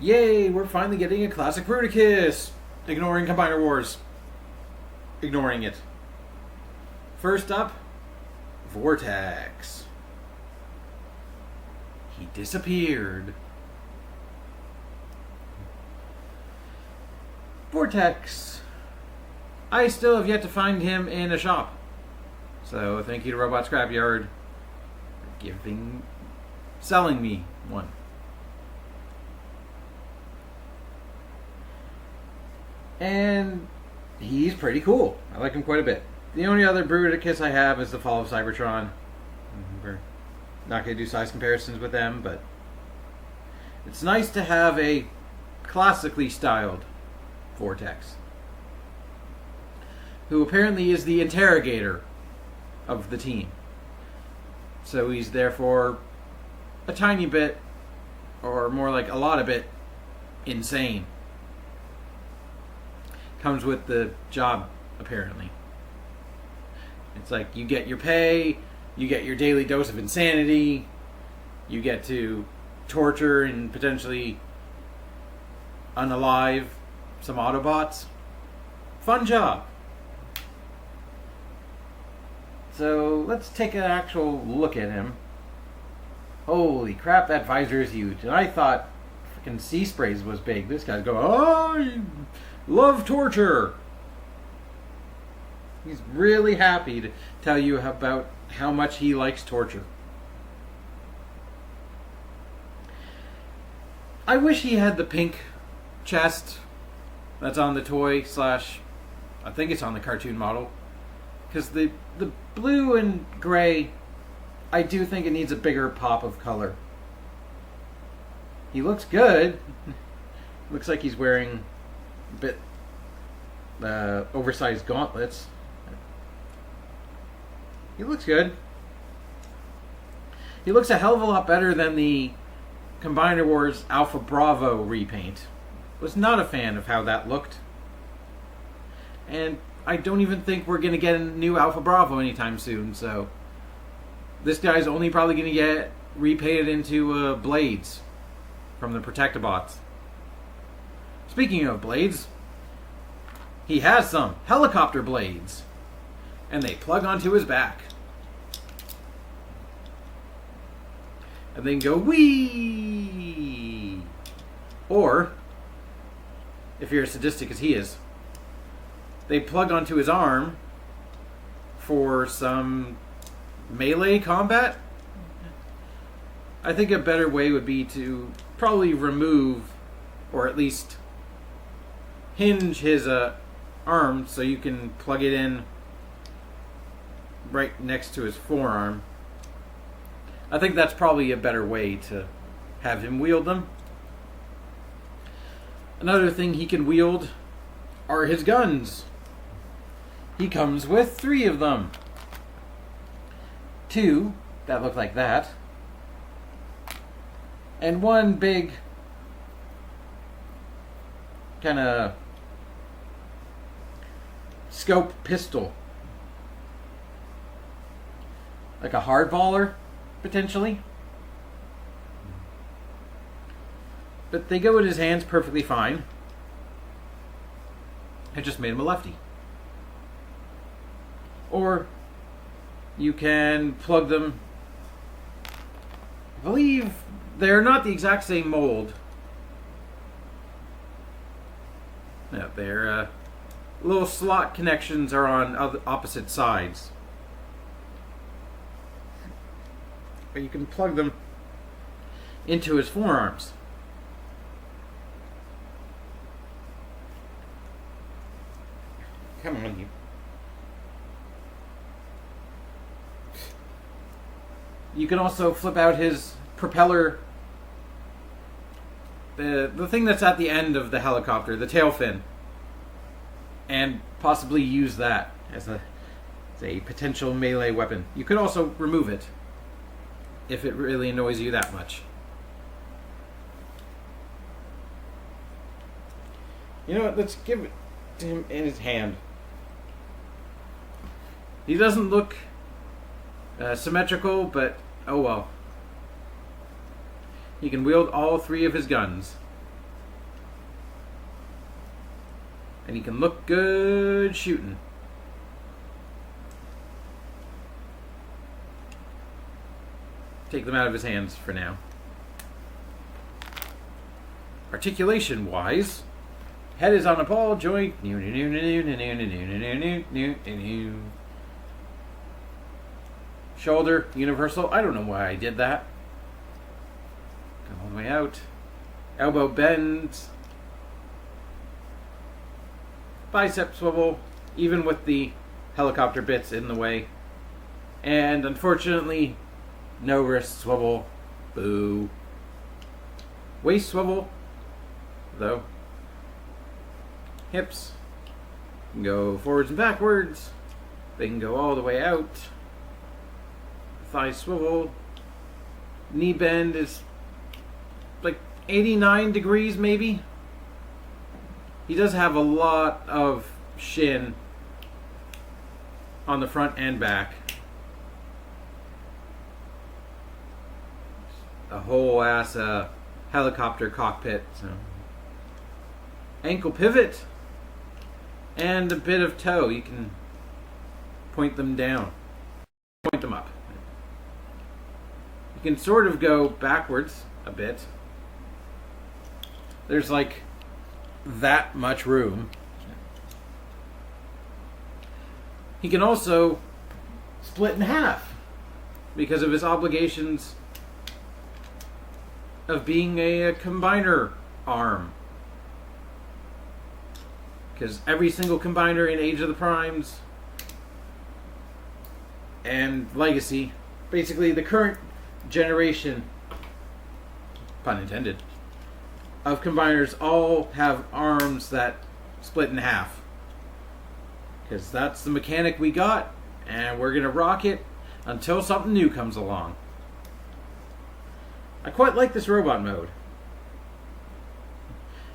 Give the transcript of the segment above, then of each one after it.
Yay, we're finally getting a classic Bruticus! Ignoring Combiner Wars. Ignoring it. First up, Vortex. He disappeared. Vortex. I still have yet to find him in a shop. So thank you to Robot Scrapyard for selling me one. And he's pretty cool. I like him quite a bit. The only other Bruticus I have is the Fall of Cybertron. We're not going to do size comparisons with them, but it's nice to have a classically styled Vortex, who apparently is the interrogator of the team. So he's therefore a tiny bit, or more like a lot of bit, insane. Comes with the job, apparently. It's like you get your pay, you get your daily dose of insanity, you get to torture and potentially unalive some Autobots. Fun job. So let's take an actual look at him. Holy crap, that visor is huge. And I thought freaking Sea Sprays was big. This guy's going, oh, you love torture. He's really happy to tell you about how much he likes torture. I wish he had the pink chest that's on the toy slash, I think it's on the cartoon model. Because the blue and gray, I do think it needs a bigger pop of color. He looks good. Looks like he's wearing a bit oversized gauntlets. He looks good. He looks a hell of a lot better than the Combiner Wars Alpha Bravo repaint. Was not a fan of how that looked. And I don't even think we're going to get a new Alpha Bravo anytime soon, so this guy's only probably going to get repainted into blades from the Protectobots. Speaking of blades, he has some helicopter blades, and they plug onto his back. And then go whee! Or, if you're as sadistic as he is, they plug onto his arm for some melee combat. I think a better way would be to probably remove, or at least hinge his arm so you can plug it in right next to his forearm. I think that's probably a better way to have him wield them. Another thing he can wield are his guns. He comes with 3 of them. 2 that look like that. And 1 big kind of scope pistol. Like a hardballer, potentially. But they go in his hands perfectly fine. I just made him a lefty. Or you can plug them. I believe they're not the exact same mold. No, their little slot connections are on opposite sides. But you can plug them into his forearms. Come on, you. You can also flip out his propeller, the thing that's at the end of the helicopter, the tail fin, and possibly use that as a potential melee weapon. You could also remove it if it really annoys you that much. You know what? Let's give it to him in his hand. He doesn't look symmetrical, but oh well. He can wield all 3 of his guns. And he can look good shooting. Take them out of his hands for now. Articulation wise, head is on a ball joint. Shoulder universal. I don't know why I did that. Go all the way out. Elbow bends. Bicep swivel, even with the helicopter bits in the way. And unfortunately, no wrist swivel. Boo. Waist swivel, though. Hips can go forwards and backwards. They can go all the way out. Thigh swivel. Knee bend is like 89 degrees maybe. He does have a lot of shin on the front and back. A whole ass helicopter cockpit. So. Ankle pivot and a bit of toe. You can point them down, point them up. You can sort of go backwards a bit. There's like that much room. He can also split in half because of his obligations of being a combiner arm. Because every single combiner in Age of the Primes and Legacy, basically the current generation, pun intended, of combiners all have arms that split in half. Because that's the mechanic we got, and we're going to rock it until something new comes along. I quite like this robot mode.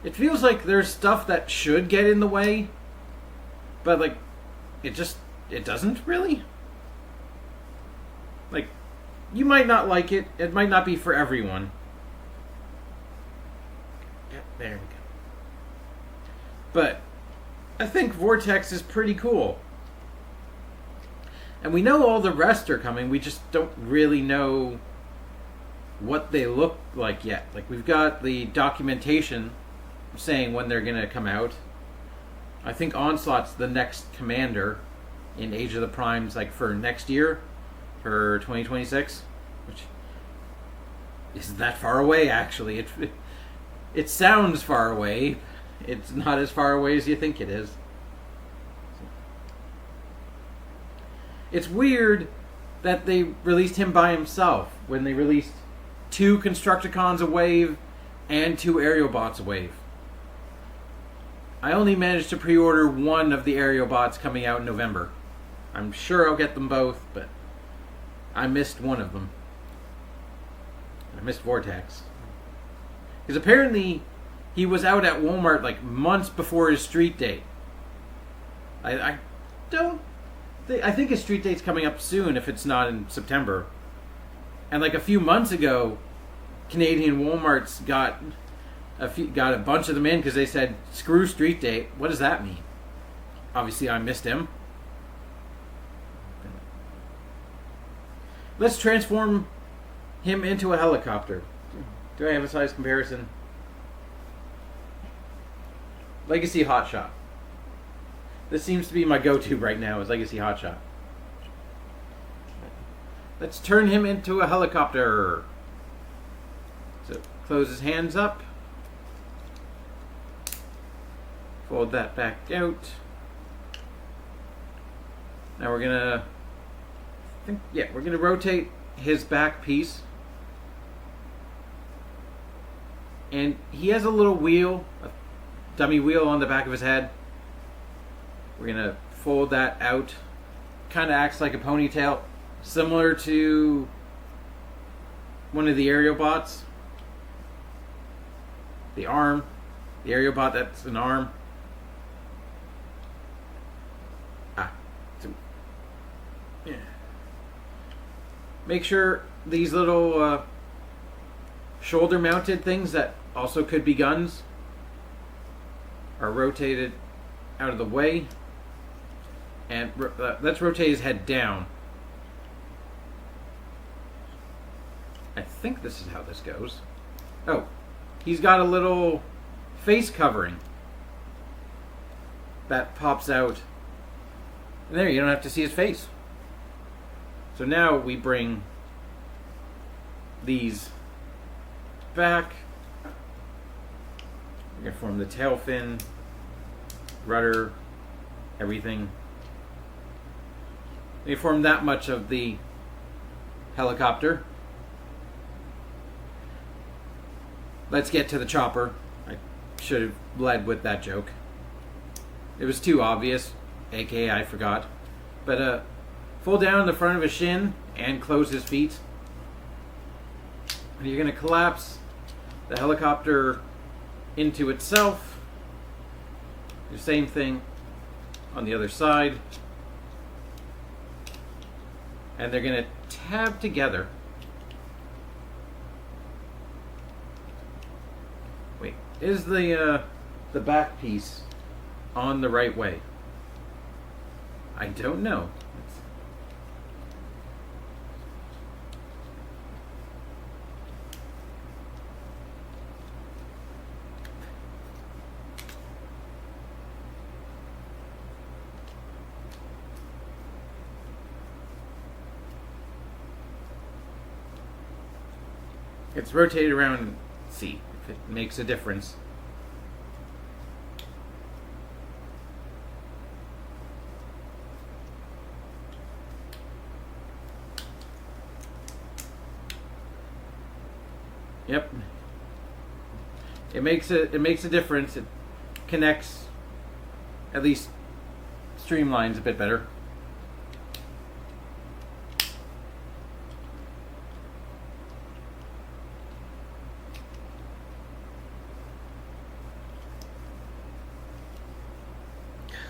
It feels like there's stuff that should get in the way, but like, it doesn't really. Like, you might not like it. It might not be for everyone. Yep, there we go. But I think Vortex is pretty cool. And we know all the rest are coming. We just don't really know what they look like yet. Like, we've got the documentation saying when they're going to come out. I think Onslaught's the next commander in Age of the Primes, like for next year, for 2026, which isn't that far away, actually. It sounds far away. It's not as far away as you think it is. It's weird that they released him by himself when they released 2 Constructicons a wave and 2 aerial bots a wave. I only managed to pre-order one of the aerial bots coming out in November. I'm sure I'll get them both, but I missed one of them. I missed Vortex. Because apparently he was out at Walmart like months before his street date. I think his street date's coming up soon if it's not in September. And like a few months ago, Canadian Walmarts got a bunch of them in because they said, screw street date. What does that mean? Obviously, I missed him. Let's transform him into a helicopter. Do I have a size comparison? Legacy Hotshot. This seems to be my go-to right now, is Legacy Hotshot. Let's turn him into a helicopter. So, close his hands up. Fold that back out. Now we're gonna, we're gonna rotate his back piece. And he has a little wheel, a dummy wheel on the back of his head. We're gonna fold that out. Kind of acts like a ponytail, similar to one of the aerial bots. The arm, the aerial bot, that's an arm. Yeah. Make sure these little shoulder mounted things that also could be guns are rotated out of the way. And let's rotate his head down. I think this is how this goes. Oh, he's got a little face covering that pops out. And there, you don't have to see his face. So now we bring these back. We're going to form the tail fin, rudder, everything. We form that much of the helicopter. Let's get to the chopper. I should have led with that joke. It was too obvious, aka I forgot. But fold down the front of his shin and close his feet. And you're going to collapse the helicopter into itself. The same thing on the other side. And they're going to tab together. Wait, is the back piece on the right way? I don't know. It's rotated around and see if it makes a difference. Yep. It makes a difference. It connects, at least streamlines a bit better.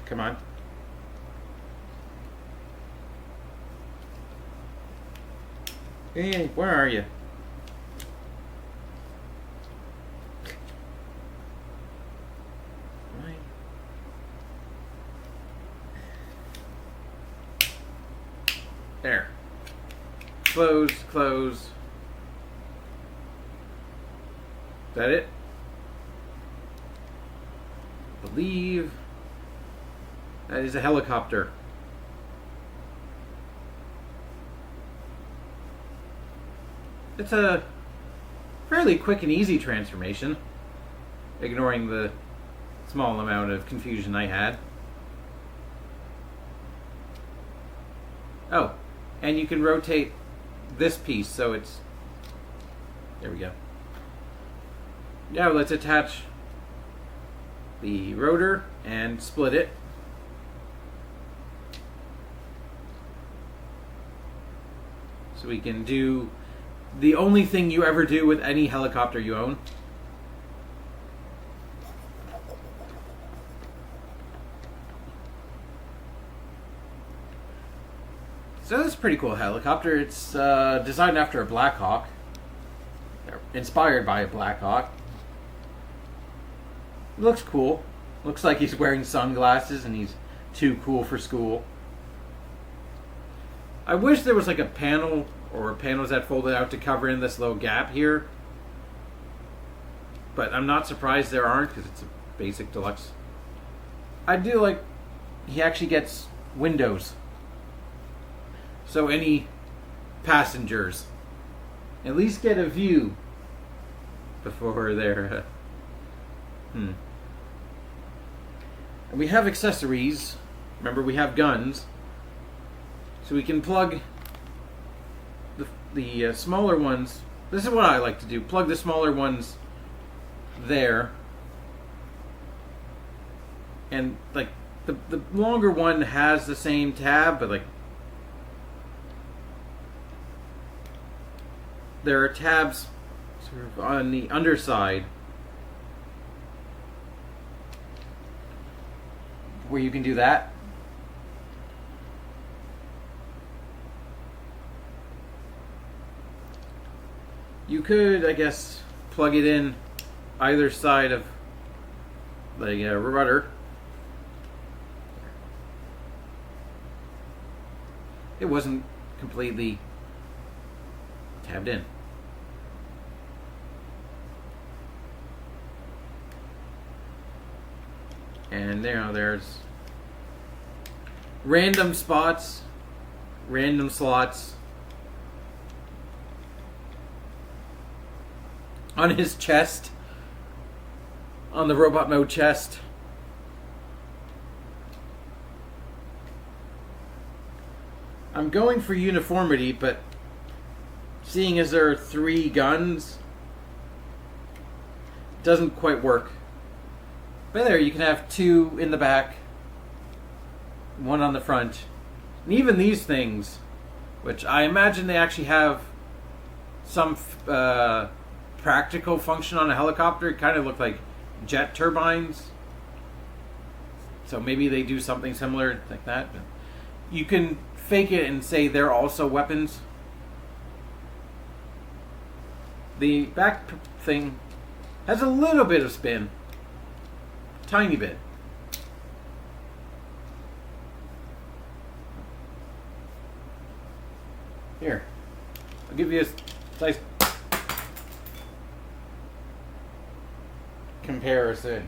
Come on. Hey, where are you? Right. There. Close, close. Is that it? I believe that is a helicopter. It's a fairly quick and easy transformation, ignoring the small amount of confusion I had. Oh, and you can rotate this piece so it's... There we go. Now let's attach the rotor and split it. So we can do the only thing you ever do with any helicopter you own. So this is a pretty cool helicopter. It's designed after a Black Hawk. Inspired by a Black Hawk. It looks cool. Looks like he's wearing sunglasses and he's too cool for school. I wish there was like a panel or panels that folded out to cover in this little gap here. But I'm not surprised there aren't because it's a basic deluxe. I do like he actually gets windows. So any passengers at least get a view before they're... And we have accessories. Remember, we have guns. So we can plug the smaller ones. This is what I like to do. Plug the smaller ones there. And like the longer one has the same tab, but like there are tabs sort of on the underside where you can do that. You could, I guess, plug it in either side of the rudder. it wasn't completely tabbed in. And there's random spots, random slots on his chest, on the robot mode chest. I'm going for uniformity, but seeing as there are 3 guns, it doesn't quite work. But there, you can have 2 in the back, 1 on the front. And even these things, which I imagine they actually have some practical function on a helicopter, kind of look like jet turbines. So maybe they do something similar like that. But you can fake it and say they're also weapons. The back thing has a little bit of spin. Tiny bit. Here, I'll give you a nice comparison.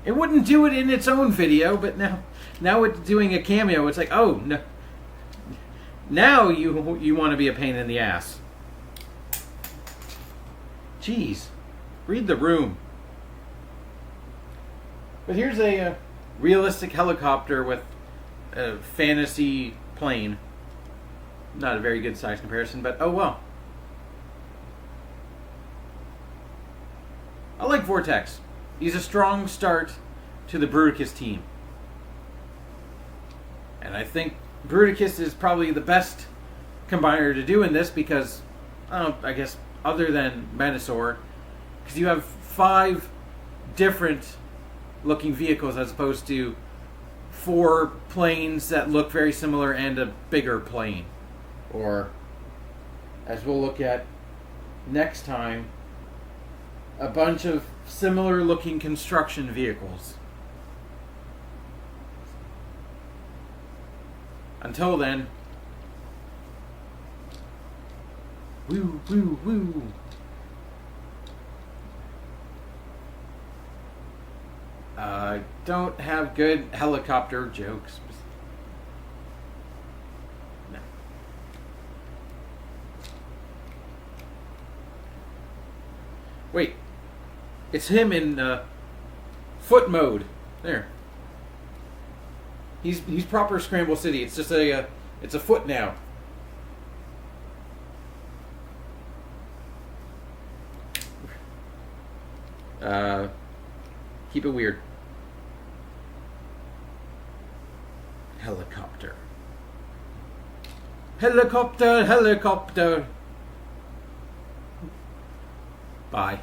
It wouldn't do it in its own video, but now it's doing a cameo. It's like, oh no, now you want to be a pain in the ass. Jeez, read the room. But here's a realistic helicopter with a fantasy plane. Not a very good size comparison, but oh well. I like Vortex. He's a strong start to the Bruticus team. And I think Bruticus is probably the best combiner to do in this because, I guess, other than Metasaur, because you have 5 different looking vehicles as opposed to 4 planes that look very similar and a bigger plane. Or, as we'll look at next time, a bunch of similar looking construction vehicles. Until then, woo, woo, woo. Don't have good helicopter jokes. No. Wait, it's him in foot mode. There. He's proper Scramble City. It's just it's a foot now. Keep it weird. Helicopter. Helicopter, helicopter. Bye.